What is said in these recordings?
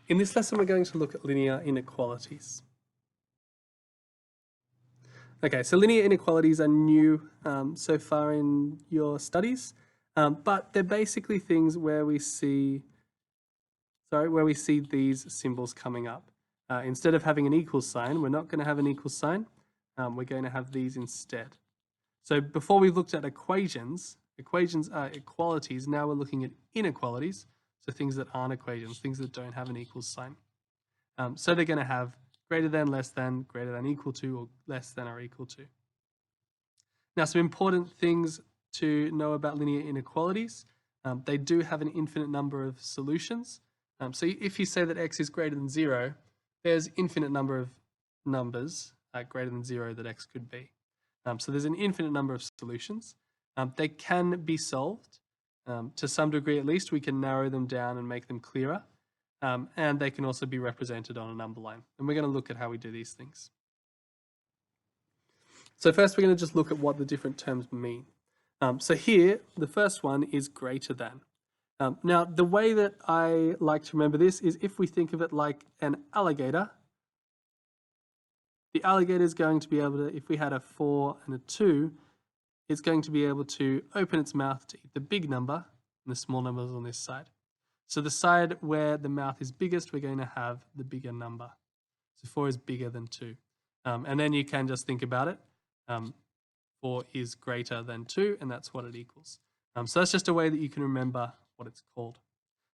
In this lesson, we're going to look at linear inequalities. Okay, so linear inequalities are new so far in your studies, but they're basically things where we see, these symbols coming up. Instead of having an equal sign, we're not going to have an equal sign. We're going to have these instead. So before we looked at equations are equalities. Now we're looking at inequalities, so things that aren't equations, things that don't have an equal sign. So they're going to have greater than, less than, greater than, equal to, or less than or equal to. Now, some important things to know about linear inequalities. They do have an infinite number of solutions. So if you say that x is greater than 0, there's infinite number of numbers greater than 0 that x could be. So there's an infinite number of solutions. They can be solved. To some degree at least, we can narrow them down and make them clearer. And they can also be represented on a number line. And we're going to look at how we do these things. So first we're going to just look at what the different terms mean. So here, the first one is greater than. Now, the way that I like to remember this is if we think of it like an alligator, the alligator is going to be able to, if we had a 4 and a 2, it's going to be able to open its mouth to eat the big number, and the small numbers on this side. So the side where the mouth is biggest, we're going to have the bigger number. So 4 is bigger than 2. And then you can just think about it. 4 is greater than 2, and that's what it equals. So that's just a way that you can remember what it's called.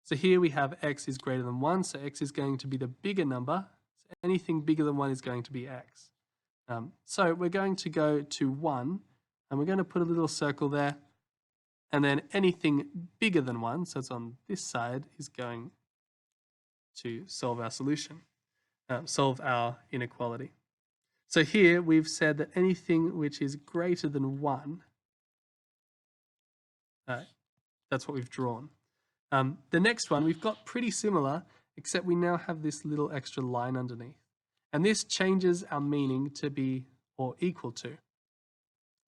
So here we have x is greater than 1, so x is going to be the bigger number. So anything bigger than 1 is going to be x. So we're going to go to 1, and we're going to put a little circle there. And then anything bigger than 1, so it's on this side, is going to solve our solution, solve our inequality. So here we've said that anything which is greater than 1, that's what we've drawn. The next one, we've got pretty similar, except we now have this little extra line underneath. And this changes our meaning to be or equal to.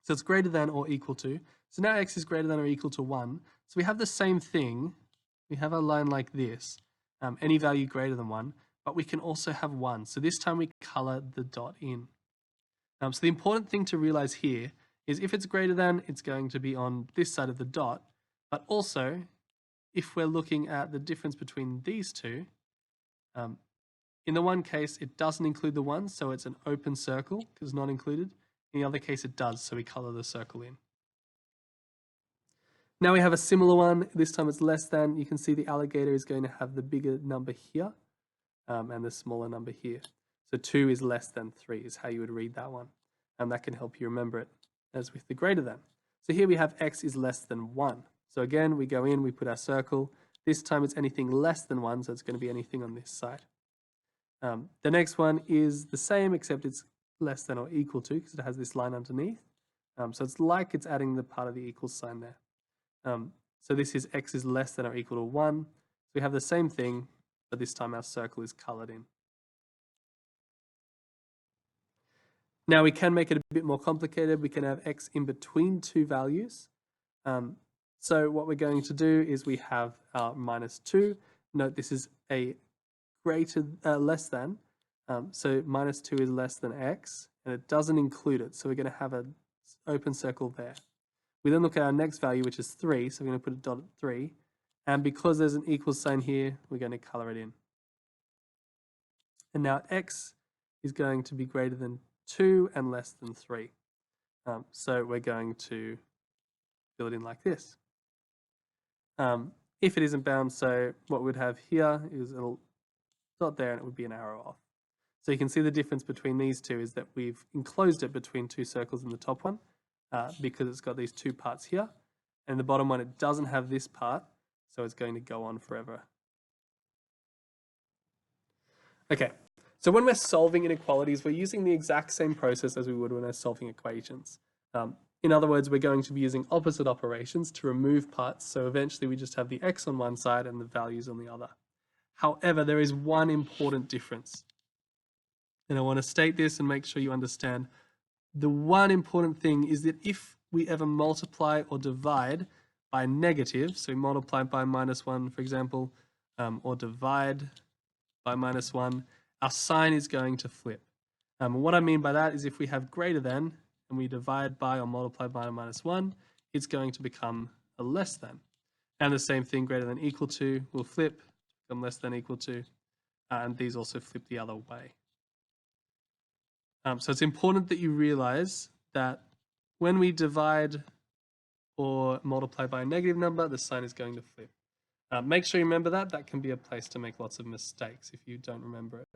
So it's greater than or equal to. So now x is greater than or equal to 1. So we have the same thing. We have a line like this, any value greater than 1, but we can also have 1. So this time we color the dot in. So the important thing to realize here is if it's greater than, it's going to be on this side of the dot, but also if we're looking at the difference between these two, in the one case it doesn't include the 1, so it's an open circle because it's not included. In the other case it does, so we color the circle in. Now we have a similar one. This time it's less than. You can see the alligator is going to have the bigger number here and the smaller number here. So 2 is less than 3 is how you would read that one. And that can help you remember it as with the greater than. So here we have x is less than 1. So again, we go in, we put our circle. This time it's anything less than 1, so it's going to be anything on this side. The next one is the same, except it's less than or equal to because it has this line underneath. So it's like it's adding the part of the equal sign there. So this is x is less than or equal to 1. So we have the same thing, but this time our circle is colored in. Now we can make it a bit more complicated. We can have x in between two values. So what we're going to do is we have our minus 2. Note this is a less than. So minus 2 is less than x, and it doesn't include it. So we're going to have an open circle there. We then look at our next value, which is 3. So we're going to put a dot at 3. And because there's an equal sign here, we're going to color it in. And now x is going to be greater than 2 and less than 3. So we're going to fill it in like this. If it isn't bound, so what we'd have here is a little dot there and it would be an arrow off. So you can see the difference between these two is that we've enclosed it between two circles in the top one because it's got these two parts here. And the bottom one, it doesn't have this part, so it's going to go on forever. Okay. So when we're solving inequalities, we're using the exact same process as we would when we're solving equations. In other words, we're going to be using opposite operations to remove parts. So eventually we just have the x on one side and the values on the other. However, there is one important difference. And I want to state this and make sure you understand. The one important thing is that if we ever multiply or divide by negative, so we multiply by -1, for example, or divide by minus 1, our sign is going to flip. And what I mean by that is if we have greater than and we divide by or multiply by minus 1, it's going to become a less than. And the same thing, greater than equal to, will flip, become less than equal to, and these also flip the other way. So it's important that you realize that when we divide or multiply by a negative number, the sign is going to flip. Make sure you remember that. That can be a place to make lots of mistakes if you don't remember it.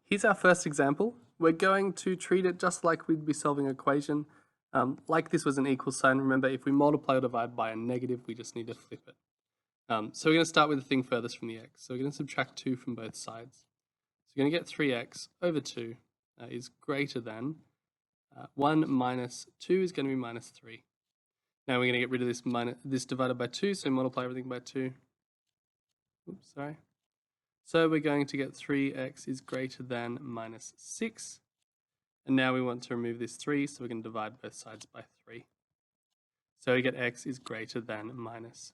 Here's our first example. We're going to treat it just like we'd be solving an equation. Like this was an equal sign. Remember, if we multiply or divide by a negative, we just need to flip it. So we're going to start with the thing furthest from the x. So we're going to subtract 2 from both sides. So you're going to get 3x over 2 is greater than 1 minus 2 is going to be minus 3. Now we're going to get rid of this divided by 2, so multiply everything by 2. Oops, sorry. So we're going to get 3x is greater than minus 6. And now we want to remove this 3, so we're going to divide both sides by 3. So we get x is greater than minus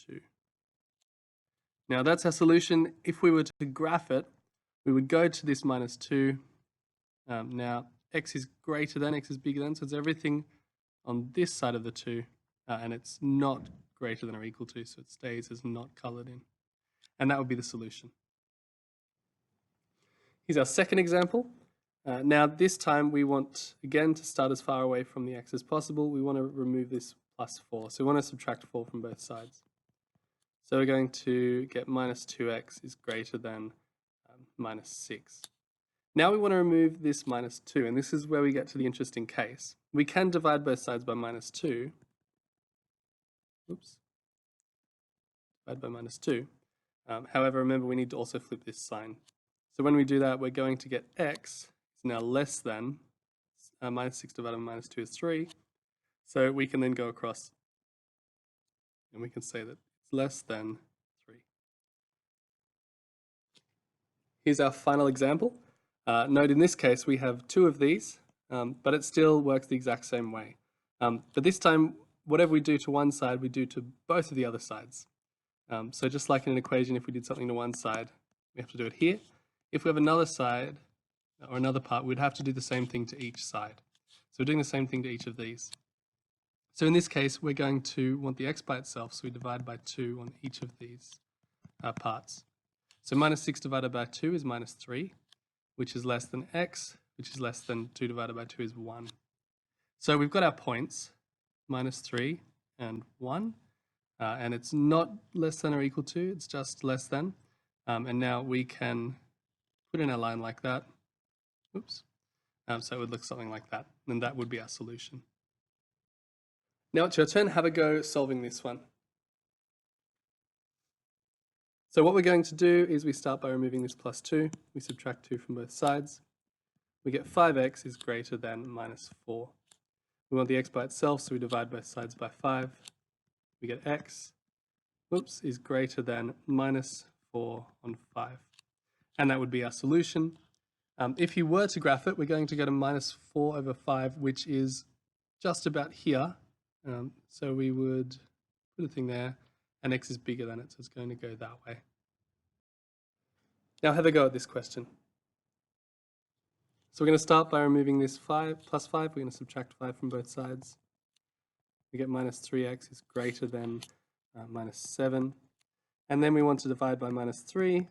2. Now that's our solution. If we were to graph it, we would go to this minus 2. Now x is greater than, x is bigger than, so it's everything on this side of the 2, and it's not greater than or equal to, so it stays as not colored in. And that would be the solution. Here's our second example. Now this time we want, again, to start as far away from the x as possible. We want to remove this plus 4, so we want to subtract 4 from both sides. So we're going to get minus 2x is greater than minus 6. Now we want to remove this minus 2, and this is where we get to the interesting case. We can divide both sides by minus 2. Oops. Divide by minus 2. However, remember we need to also flip this sign. So when we do that, we're going to get x is now less than minus 6 divided by minus 2 is 3. So we can then go across and we can say that it's less than 3. Here's our final example. Note in this case we have 2 of these, but it still works the exact same way. But this time, whatever we do to one side, we do to both of the other sides. So just like in an equation, if we did something to one side, we have to do it here. If we have another side, or another part, we'd have to do the same thing to each side. So we're doing the same thing to each of these. So in this case, we're going to want the x by itself, so we divide by 2 on each of these parts. So minus 6 divided by 2 is minus 3, which is less than x, which is less than 2 divided by 2 is 1. So we've got our points, minus 3 and 1. And it's not less than or equal to, it's just less than. And now we can put in a line like that. Oops. So it would look something like that. And that would be our solution. Now it's your turn. Have a go solving this one. So what we're going to do is we start by removing this plus 2. We subtract 2 from both sides. We get 5x is greater than minus 4. We want the x by itself, so we divide both sides by 5. We get x, is greater than minus 4 on 5. And that would be our solution. If you were to graph it, we're going to get a minus 4 over 5, which is just about here. So we would put a thing there, and x is bigger than it, so it's going to go that way. Now have a go at this question. So we're going to start by removing this 5 plus 5. We're going to subtract 5 from both sides. We get minus 3x is greater than minus 7. And then we want to divide by minus 3.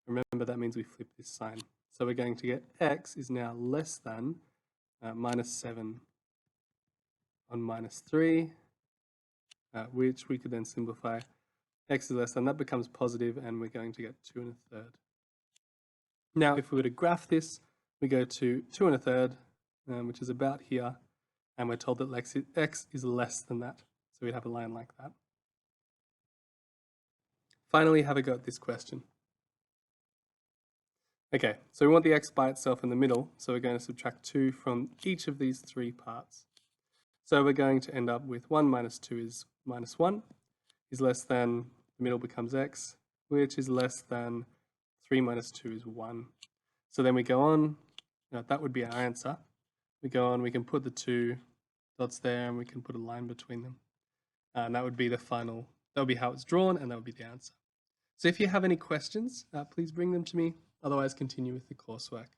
Remember, that means we flip this sign. So we're going to get x is now less than minus 7 on minus 3, which we could then simplify. X is less than, that becomes positive, and we're going to get 2 1/3. Now, if we were to graph this, we go to 2 1/3, which is about here. And we're told that x is less than that. So we'd have a line like that. Finally, have a go at this question. Okay, so we want the x by itself in the middle. So we're going to subtract 2 from each of these 3 parts. So we're going to end up with 1 minus 2 is minus 1, is less than, the middle becomes x, which is less than 3 minus 2 is 1. So then we go on, that would be our answer. We go on, we can put the 2 dots there, and we can put a line between them. And that would be the final That would be how it's drawn, and that would be the answer. So if you have any questions, please bring them to me. Otherwise, continue with the coursework.